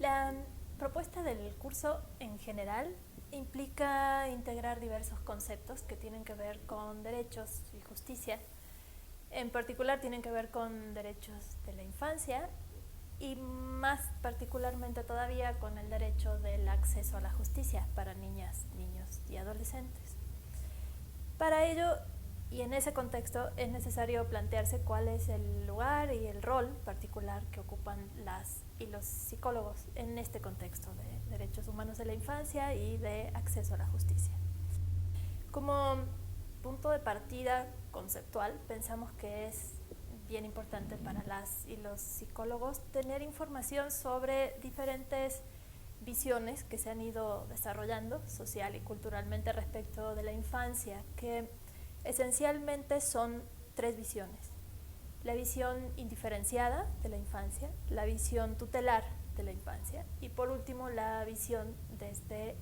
La propuesta del curso en general implica integrar diversos conceptos que tienen que ver con derechos y justicia. En particular tienen que ver con derechos de la infancia y más particularmente todavía con el derecho del acceso a la justicia para niñas, niños y adolescentes. Para ello, y en ese contexto, es necesario plantearse cuál es el lugar y el rol particular que ocupan las y los psicólogos en este contexto de derechos humanos de la infancia y de acceso a la justicia. Como punto de partida conceptual, pensamos que es bien importante para las y los psicólogos tener información sobre diferentes visiones que se han ido desarrollando social y culturalmente respecto de la infancia, que esencialmente son tres visiones: la visión indiferenciada de la infancia, la visión tutelar de la infancia y por último la visión desde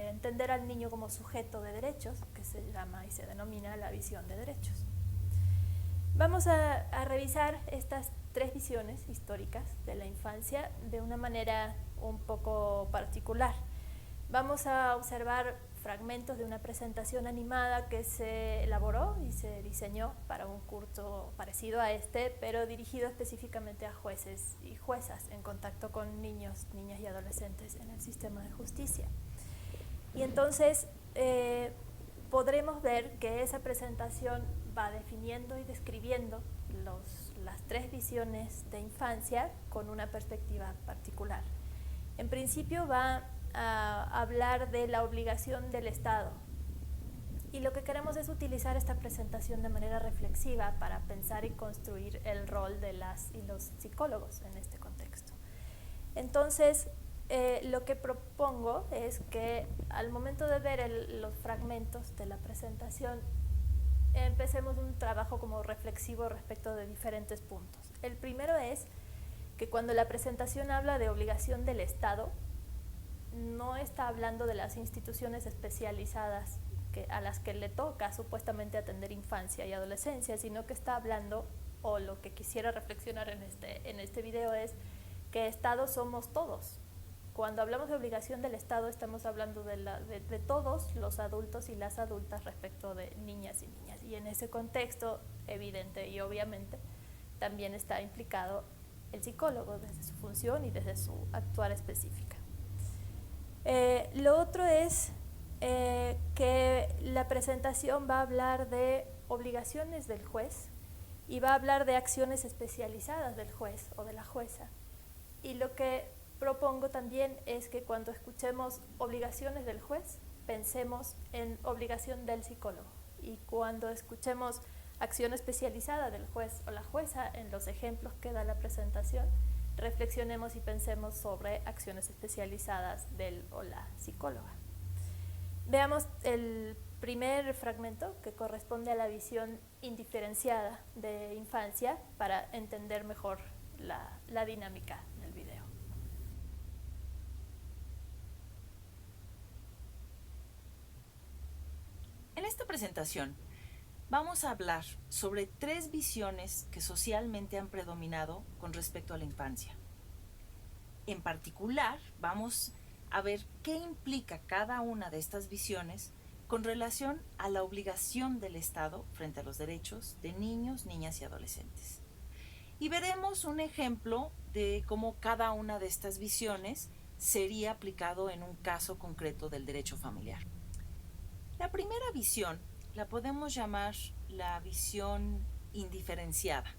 entender al niño como sujeto de derechos, que se llama y se denomina la visión de derechos. Vamos a revisar estas tres visiones históricas de la infancia de una manera un poco particular. Vamos a observar fragmentos de una presentación animada que se elaboró y se diseñó para un curso parecido a este, pero dirigido específicamente a jueces y juezas en contacto con niños, niñas y adolescentes en el sistema de justicia. Y entonces podremos ver que esa presentación va definiendo y describiendo las tres visiones de infancia con una perspectiva particular. En principio va a hablar de la obligación del Estado, y lo que queremos es utilizar esta presentación de manera reflexiva para pensar y construir el rol de las y los psicólogos en este contexto. Entonces, lo que propongo es que al momento de ver los fragmentos de la presentación, empecemos un trabajo como reflexivo respecto de diferentes puntos. El primero es que cuando la presentación habla de obligación del Estado, no está hablando de las instituciones especializadas a las que le toca supuestamente atender infancia y adolescencia, sino que está hablando, o lo que quisiera reflexionar en este video es que Estado somos todos. Cuando hablamos de obligación del Estado estamos hablando de todos los adultos y las adultas respecto de niñas y niñas, y en ese contexto evidente y obviamente también está implicado el psicólogo desde su función y desde su actuar específica. Lo otro es que la presentación va a hablar de obligaciones del juez y va a hablar de acciones especializadas del juez o de la jueza. Y lo que propongo también es que cuando escuchemos obligaciones del juez, pensemos en obligación del psicólogo. Y cuando escuchemos acción especializada del juez o la jueza en los ejemplos que da la presentación, reflexionemos y pensemos sobre acciones especializadas del o la psicóloga. Veamos el primer fragmento, que corresponde a la visión indiferenciada de infancia, para entender mejor la dinámica del video. En esta presentación vamos a hablar sobre tres visiones que socialmente han predominado con respecto a la infancia. En particular, vamos a ver qué implica cada una de estas visiones con relación a la obligación del Estado frente a los derechos de niños, niñas y adolescentes. Y veremos un ejemplo de cómo cada una de estas visiones sería aplicado en un caso concreto del derecho familiar. La primera visión la podemos llamar la visión indiferenciada.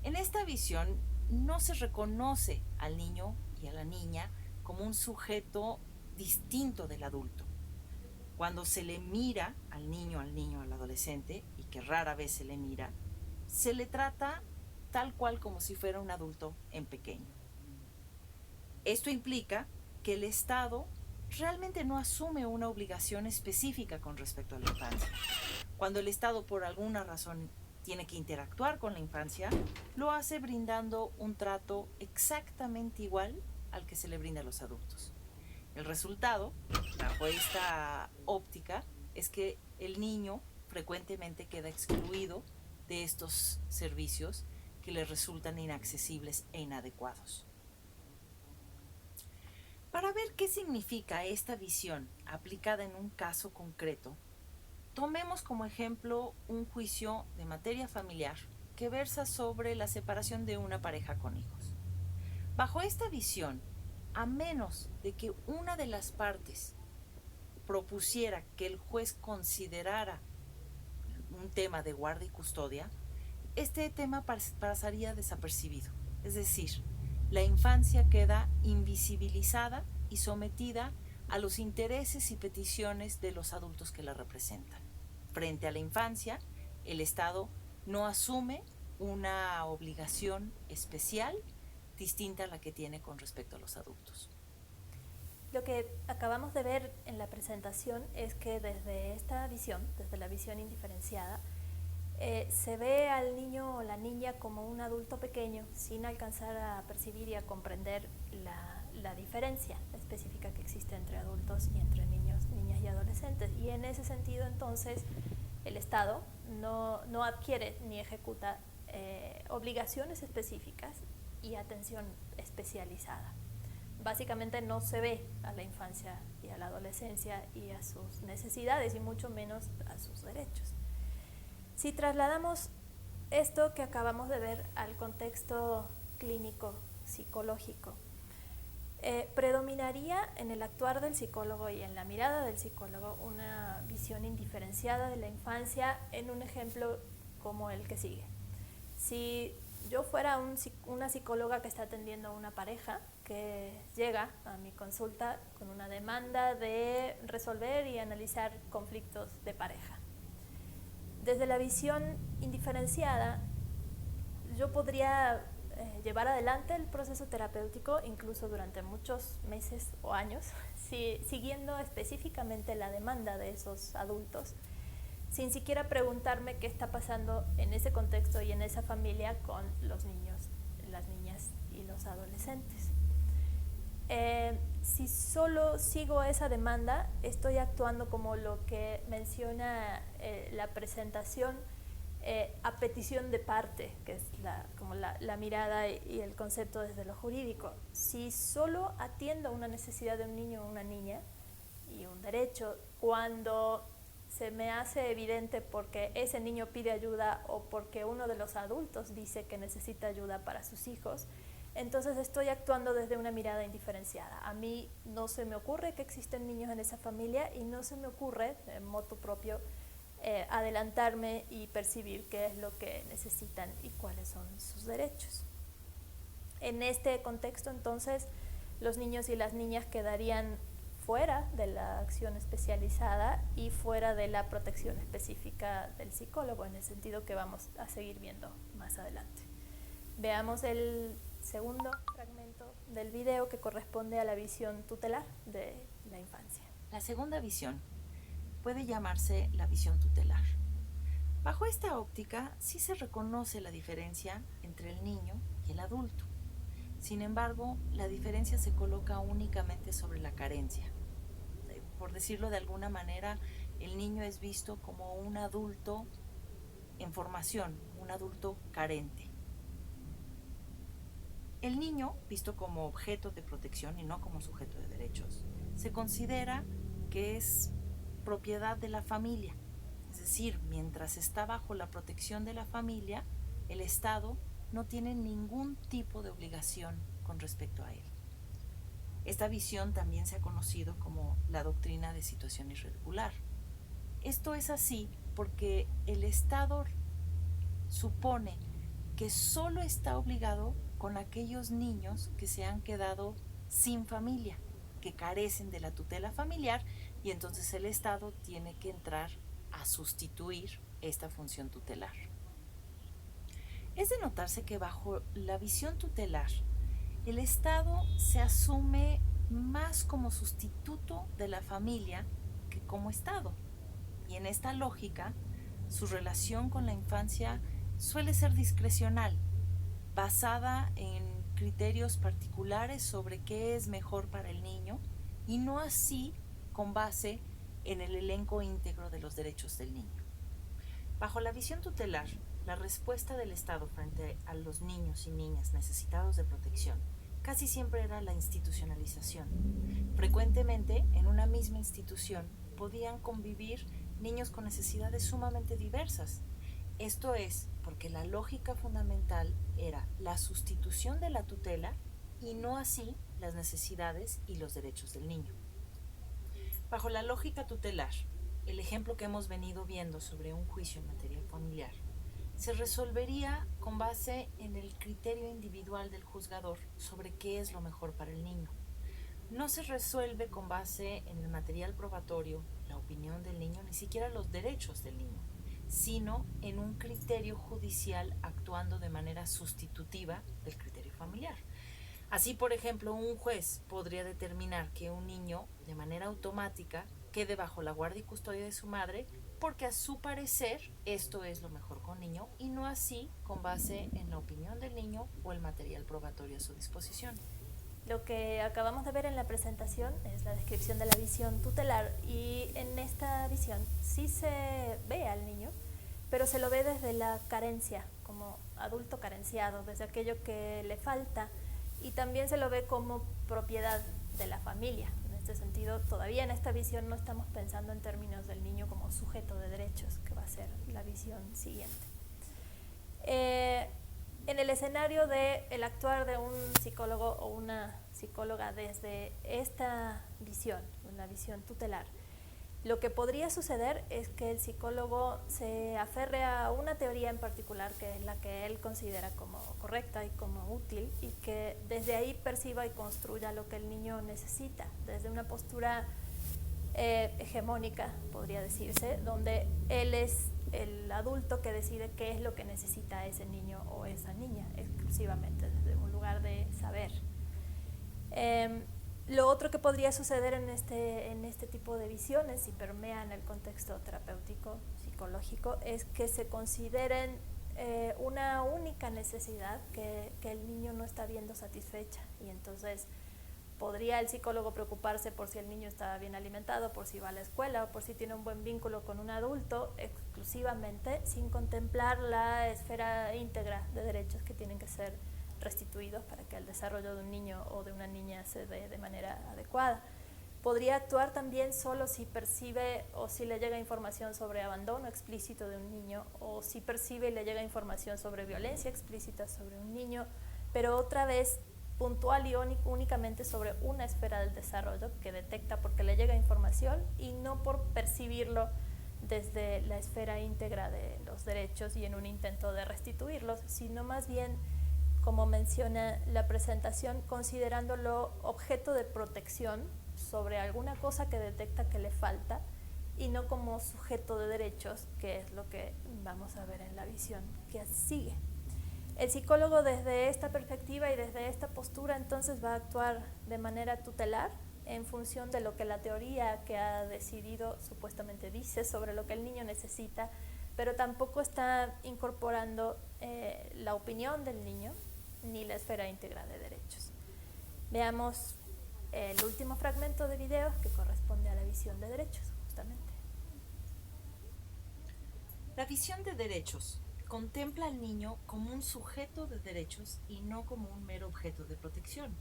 En esta visión no se reconoce al niño y a la niña como un sujeto distinto del adulto. Cuando se le mira al niño, al adolescente, y que rara vez se le mira, se le trata tal cual como si fuera un adulto en pequeño. Esto implica que el Estado realmente no asume una obligación específica con respecto a la infancia. Cuando el Estado por alguna razón tiene que interactuar con la infancia, lo hace brindando un trato exactamente igual al que se le brinda a los adultos. El resultado, bajo esta óptica, es que el niño frecuentemente queda excluido de estos servicios que le resultan inaccesibles e inadecuados. Para ver qué significa esta visión aplicada en un caso concreto, tomemos como ejemplo un juicio de materia familiar que versa sobre la separación de una pareja con hijos. Bajo esta visión, a menos de que una de las partes propusiera que el juez considerara un tema de guardia y custodia, este tema pasaría desapercibido. Es decir, la infancia queda invisibilizada y sometida a los intereses y peticiones de los adultos que la representan. Frente a la infancia, el Estado no asume una obligación especial distinta a la que tiene con respecto a los adultos. Lo que acabamos de ver en la presentación es que desde esta visión, desde la visión indiferenciada, se ve al niño o la niña como un adulto pequeño sin alcanzar a percibir y a comprender la diferencia específica que existe entre adultos y entre niños, niñas y adolescentes. Y en ese sentido, entonces, el Estado no adquiere ni ejecuta obligaciones específicas y atención especializada. Básicamente no se ve a la infancia y a la adolescencia y a sus necesidades y mucho menos a sus derechos. Si trasladamos esto que acabamos de ver al contexto clínico, psicológico, predominaría en el actuar del psicólogo y en la mirada del psicólogo una visión indiferenciada de la infancia en un ejemplo como el que sigue. Si yo fuera una psicóloga que está atendiendo a una pareja que llega a mi consulta con una demanda de resolver y analizar conflictos de pareja. Desde la visión indiferenciada, yo podría llevar adelante el proceso terapéutico incluso durante muchos meses o años, siguiendo específicamente la demanda de esos adultos, sin siquiera preguntarme qué está pasando en ese contexto y en esa familia con los niños, las niñas y los adolescentes. Si solo sigo esa demanda, estoy actuando como lo que menciona la presentación, a petición de parte, que es como la mirada y el concepto desde lo jurídico. Si solo atiendo una necesidad de un niño o una niña y un derecho, cuando se me hace evidente porque ese niño pide ayuda o porque uno de los adultos dice que necesita ayuda para sus hijos, entonces estoy actuando desde una mirada indiferenciada. A mí no se me ocurre que existen niños en esa familia y no se me ocurre, en motu propio, adelantarme y percibir qué es lo que necesitan y cuáles son sus derechos. En este contexto, entonces, los niños y las niñas quedarían fuera de la acción especializada y fuera de la protección específica del psicólogo, en el sentido que vamos a seguir viendo más adelante. Veamos el segundo fragmento del video que corresponde a la visión tutelar de la infancia. La segunda visión puede llamarse la visión tutelar. Bajo esta óptica sí se reconoce la diferencia entre el niño y el adulto. Sin embargo, la diferencia se coloca únicamente sobre la carencia. Por decirlo de alguna manera, el niño es visto como un adulto en formación, un adulto carente. El niño, visto como objeto de protección y no como sujeto de derechos, se considera que es propiedad de la familia. Es decir, mientras está bajo la protección de la familia, el Estado no tiene ningún tipo de obligación con respecto a él. Esta visión también se ha conocido como la doctrina de situación irregular. Esto es así porque el Estado supone que solo está obligado con aquellos niños que se han quedado sin familia, que carecen de la tutela familiar, y entonces el Estado tiene que entrar a sustituir esta función tutelar. Es de notarse que bajo la visión tutelar, el Estado se asume más como sustituto de la familia que como Estado. Y en esta lógica, su relación con la infancia suele ser discrecional, basada en criterios particulares sobre qué es mejor para el niño y no así con base en el elenco íntegro de los derechos del niño. Bajo la visión tutelar, la respuesta del Estado frente a los niños y niñas necesitados de protección casi siempre era la institucionalización. Frecuentemente, en una misma institución, podían convivir niños con necesidades sumamente diversas. Esto es porque la lógica fundamental era la sustitución de la tutela y no así las necesidades y los derechos del niño. Bajo la lógica tutelar, el ejemplo que hemos venido viendo sobre un juicio en materia familiar se resolvería con base en el criterio individual del juzgador sobre qué es lo mejor para el niño. No se resuelve con base en el material probatorio, la opinión del niño, ni siquiera los derechos del niño, sino en un criterio judicial actuando de manera sustitutiva del criterio familiar. Así, por ejemplo, un juez podría determinar que un niño, de manera automática, quede bajo la guardia y custodia de su madre, porque a su parecer esto es lo mejor con el niño y no así con base en la opinión del niño o el material probatorio a su disposición. Lo que acabamos de ver en la presentación es la descripción de la visión tutelar, y en esta visión sí se ve al niño, pero se lo ve desde la carencia, como adulto carenciado, desde aquello que le falta, y también se lo ve como propiedad de la familia. En este sentido, todavía en esta visión no estamos pensando en términos del niño como sujeto de derechos, que va a ser la visión siguiente. En el escenario del actuar de un psicólogo o una psicóloga desde esta visión, la visión tutelar, lo que podría suceder es que el psicólogo se aferre a una teoría en particular, que es la que él considera como correcta y como útil, y que desde ahí perciba y construya lo que el niño necesita, desde una postura hegemónica, podría decirse, donde él es el adulto que decide qué es lo que necesita ese niño o esa niña, exclusivamente desde un lugar de saber. Lo otro que podría suceder en este tipo de visiones, si permean el contexto terapéutico, psicológico, es que se consideren una única necesidad que el niño no está viendo satisfecha, y entonces podría el psicólogo preocuparse por si el niño está bien alimentado, por si va a la escuela o por si tiene un buen vínculo con un adulto, exclusivamente sin contemplar la esfera íntegra de derechos que tienen que ser restituidos para que el desarrollo de un niño o de una niña se dé de manera adecuada. Podría actuar también solo si percibe o si le llega información sobre abandono explícito de un niño, o si percibe y le llega información sobre violencia explícita sobre un niño, pero otra vez puntual y únicamente sobre una esfera del desarrollo que detecta porque le llega información, y no por percibirlo desde la esfera íntegra de los derechos y en un intento de restituirlos, sino más bien, como menciona la presentación, considerándolo objeto de protección sobre alguna cosa que detecta que le falta, y no como sujeto de derechos, que es lo que vamos a ver en la visión que sigue. El psicólogo desde esta perspectiva y desde esta postura entonces va a actuar de manera tutelar en función de lo que la teoría que ha decidido supuestamente dice sobre lo que el niño necesita, pero tampoco está incorporando la opinión del niño ni la esfera íntegra de derechos. Veamos el último fragmento de video que corresponde a la visión de derechos, justamente. La visión de derechos contempla al niño como un sujeto de derechos y no como un mero objeto de protección.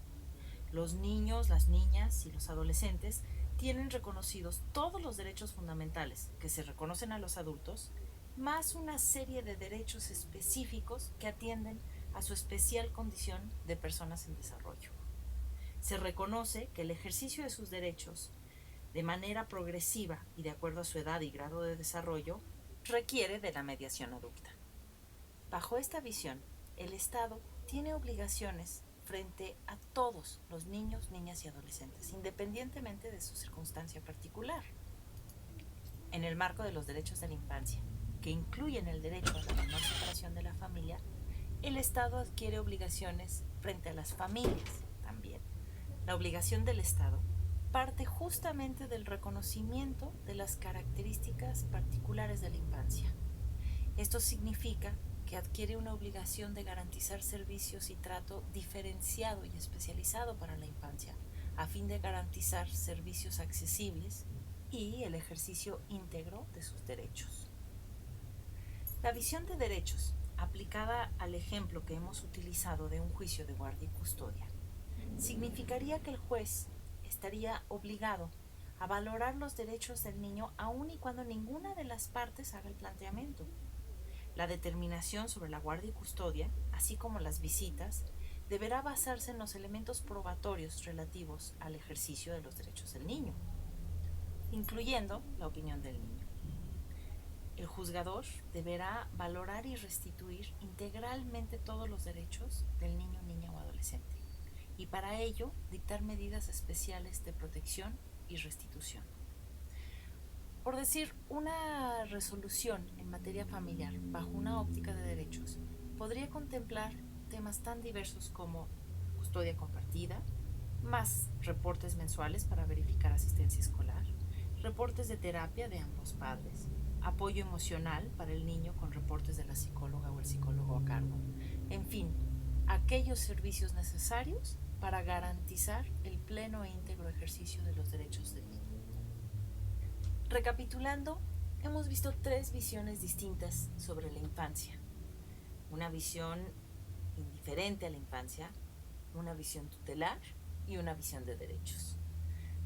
Los niños, las niñas y los adolescentes tienen reconocidos todos los derechos fundamentales que se reconocen a los adultos, más una serie de derechos específicos que atienden a su especial condición de personas en desarrollo. Se reconoce que el ejercicio de sus derechos, de manera progresiva y de acuerdo a su edad y grado de desarrollo, requiere de la mediación adulta. Bajo esta visión, el Estado tiene obligaciones frente a todos los niños, niñas y adolescentes, independientemente de su circunstancia particular. En el marco de los derechos de la infancia, que incluyen el derecho a la menor separación de la familia, el Estado adquiere obligaciones frente a las familias también. La obligación del Estado parte justamente del reconocimiento de las características particulares de la infancia. Esto significa que adquiere una obligación de garantizar servicios y trato diferenciado y especializado para la infancia, a fin de garantizar servicios accesibles y el ejercicio íntegro de sus derechos. La visión de derechos, aplicada al ejemplo que hemos utilizado de un juicio de guardia y custodia, significaría que el juez estaría obligado a valorar los derechos del niño aun y cuando ninguna de las partes haga el planteamiento. La determinación sobre la guardia y custodia, así como las visitas, deberá basarse en los elementos probatorios relativos al ejercicio de los derechos del niño, incluyendo la opinión del niño. El juzgador deberá valorar y restituir integralmente todos los derechos del niño, niña o adolescente, y para ello dictar medidas especiales de protección y restitución. Por decir, una resolución en materia familiar bajo una óptica de derechos podría contemplar temas tan diversos como custodia compartida, más reportes mensuales para verificar asistencia escolar, reportes de terapia de ambos padres, apoyo emocional para el niño con reportes de la psicóloga o el psicólogo a cargo, en fin, aquellos servicios necesarios para garantizar el pleno e íntegro ejercicio de los derechos del niño. Recapitulando, hemos visto 3 visiones distintas sobre la infancia. Una visión indiferente a la infancia, una visión tutelar y una visión de derechos.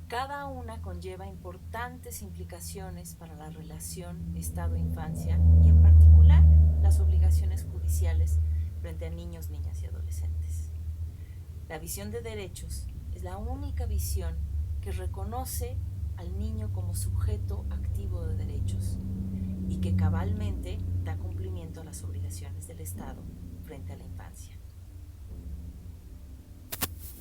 Cada una conlleva importantes implicaciones para la relación Estado-infancia y en particular las obligaciones judiciales frente a niños, niñas y adolescentes. La visión de derechos es la única visión que reconoce al niño como sujeto activo de derechos y que cabalmente da cumplimiento a las obligaciones del Estado frente a la infancia.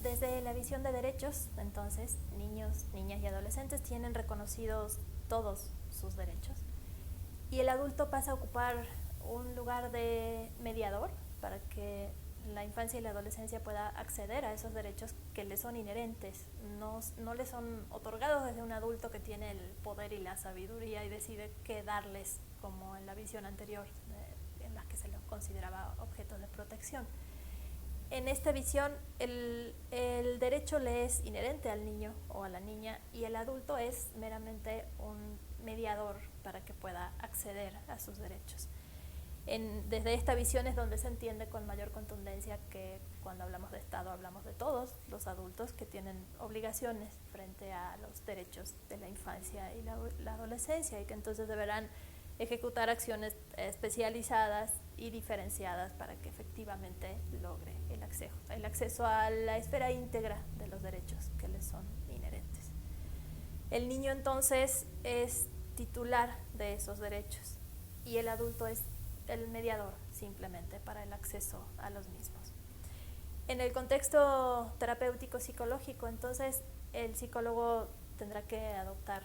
Desde la visión de derechos, entonces, niños, niñas y adolescentes tienen reconocidos todos sus derechos y el adulto pasa a ocupar un lugar de mediador para que la infancia y la adolescencia pueda acceder a esos derechos que les son inherentes, no les son otorgados desde un adulto que tiene el poder y la sabiduría y decide qué darles, como en la visión anterior, en la que se los consideraba objetos de protección. En esta visión, el derecho le es inherente al niño o a la niña y el adulto es meramente un mediador para que pueda acceder a sus derechos. Desde esta visión es donde se entiende con mayor contundencia que cuando hablamos de Estado hablamos de todos los adultos que tienen obligaciones frente a los derechos de la infancia y la adolescencia y que entonces deberán ejecutar acciones especializadas y diferenciadas para que efectivamente logre el acceso a la esfera íntegra de los derechos que les son inherentes. El niño entonces es titular de esos derechos y el adulto es el mediador simplemente para el acceso a los mismos. En el contexto terapéutico psicológico, entonces, el psicólogo tendrá que adoptar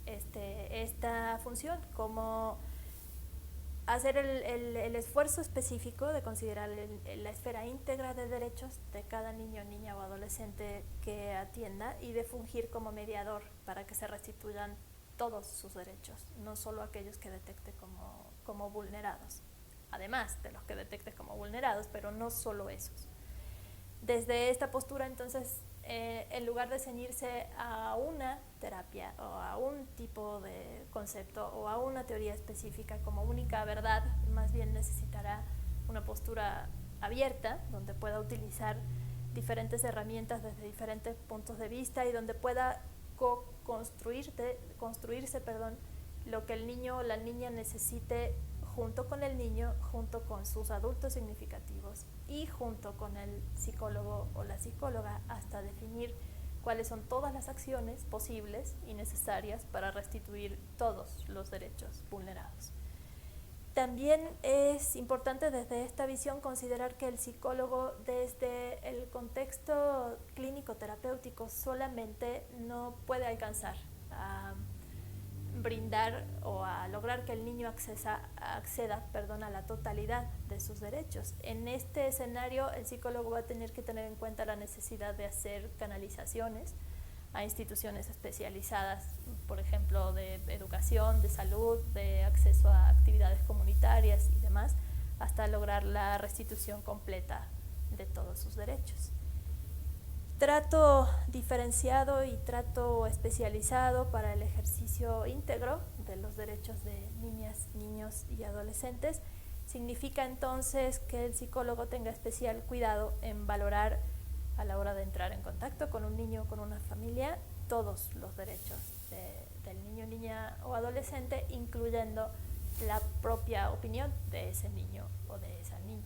esta función, como hacer el esfuerzo específico de considerar la esfera íntegra de derechos de cada niño, niña o adolescente que atienda y de fungir como mediador para que se restituyan todos sus derechos, no solo aquellos que detecte como vulnerados, además de los que detectes como vulnerados, pero no solo esos. Desde esta postura, entonces, en lugar de ceñirse a una terapia o a un tipo de concepto o a una teoría específica como única verdad, más bien necesitará una postura abierta, donde pueda utilizar diferentes herramientas desde diferentes puntos de vista y donde pueda construirse lo que el niño o la niña necesite junto con el niño, junto con sus adultos significativos y junto con el psicólogo o la psicóloga hasta definir cuáles son todas las acciones posibles y necesarias para restituir todos los derechos vulnerados. También es importante desde esta visión considerar que el psicólogo desde el contexto clínico terapéutico solamente no puede alcanzar a brindar o a lograr que el niño acceda a la totalidad de sus derechos. En este escenario, el psicólogo va a tener que tener en cuenta la necesidad de hacer canalizaciones a instituciones especializadas, por ejemplo, de educación, de salud, de acceso a actividades comunitarias y demás, hasta lograr la restitución completa de todos sus derechos. Trato diferenciado y trato especializado para el ejercicio íntegro de los derechos de niñas, niños y adolescentes significa entonces que el psicólogo tenga especial cuidado en valorar a la hora de entrar en contacto con un niño o con una familia, todos los derechos del niño, niña o adolescente, incluyendo la propia opinión de ese niño o de esa niña.